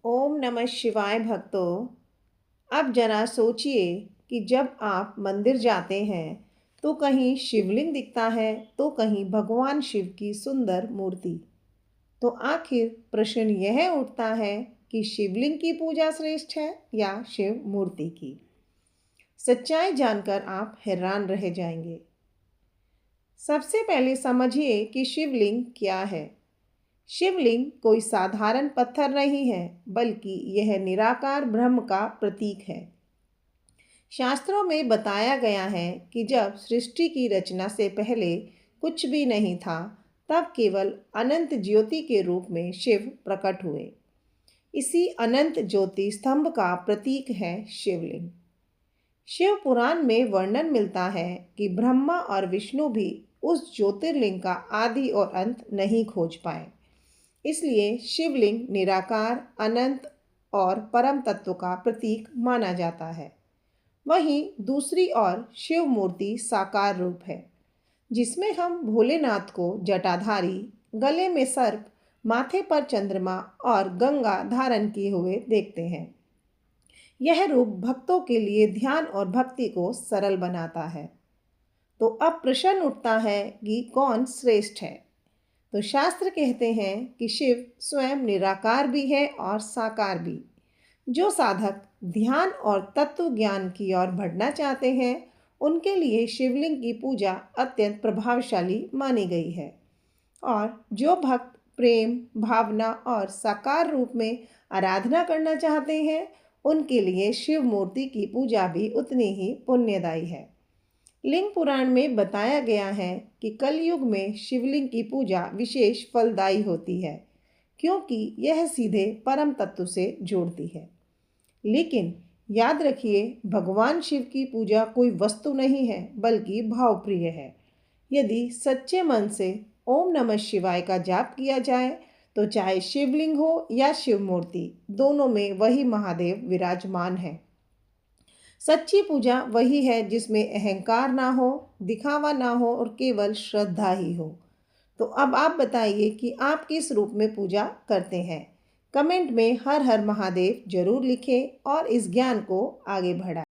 ओम नमः शिवाय भक्तों। अब जरा सोचिए कि जब आप मंदिर जाते हैं तो कहीं शिवलिंग दिखता है तो कहीं भगवान शिव की सुंदर मूर्ति। तो आखिर प्रश्न यह उठता है कि शिवलिंग की पूजा श्रेष्ठ है या शिव मूर्ति की। सच्चाई जानकर आप हैरान रह जाएंगे। सबसे पहले समझिए कि शिवलिंग क्या है। शिवलिंग कोई साधारण पत्थर नहीं है, बल्कि यह निराकार ब्रह्म का प्रतीक है। शास्त्रों में बताया गया है कि जब सृष्टि की रचना से पहले कुछ भी नहीं था, तब केवल अनंत ज्योति के रूप में शिव प्रकट हुए। इसी अनंत ज्योति स्तंभ का प्रतीक है शिवलिंग। शिव पुराण में वर्णन मिलता है कि ब्रह्मा और विष्णु भी उस ज्योतिर्लिंग का आदि और अंत नहीं खोज पाए। इसलिए शिवलिंग निराकार, अनंत और परम तत्व का प्रतीक माना जाता है। वहीं दूसरी ओर शिव मूर्ति साकार रूप है, जिसमें हम भोलेनाथ को जटाधारी, गले में सर्प, माथे पर चंद्रमा और गंगा धारण किए हुए देखते हैं। यह रूप भक्तों के लिए ध्यान और भक्ति को सरल बनाता है। तो अब प्रश्न उठता है कि कौन श्रेष्ठ है। तो शास्त्र कहते हैं कि शिव स्वयं निराकार भी है और साकार भी। जो साधक ध्यान और तत्व ज्ञान की ओर बढ़ना चाहते हैं, उनके लिए शिवलिंग की पूजा अत्यंत प्रभावशाली मानी गई है। और जो भक्त प्रेम, भावना और साकार रूप में आराधना करना चाहते हैं, उनके लिए शिव मूर्ति की पूजा भी उतनी ही पुण्यदायी है। लिंग पुराण में बताया गया है कि कलयुग में शिवलिंग की पूजा विशेष फलदायी होती है, क्योंकि यह सीधे परम तत्व से जोड़ती है। लेकिन याद रखिए, भगवान शिव की पूजा कोई वस्तु नहीं है, बल्कि भावप्रिय है। यदि सच्चे मन से ओम नमः शिवाय का जाप किया जाए, तो चाहे शिवलिंग हो या शिव मूर्ति, दोनों में वही महादेव विराजमान है। सच्ची पूजा वही है जिसमें अहंकार ना हो, दिखावा ना हो और केवल श्रद्धा ही हो। तो अब आप बताइए कि आप किस रूप में पूजा करते हैं। कमेंट में हर हर महादेव जरूर लिखें और इस ज्ञान को आगे बढ़ाएं।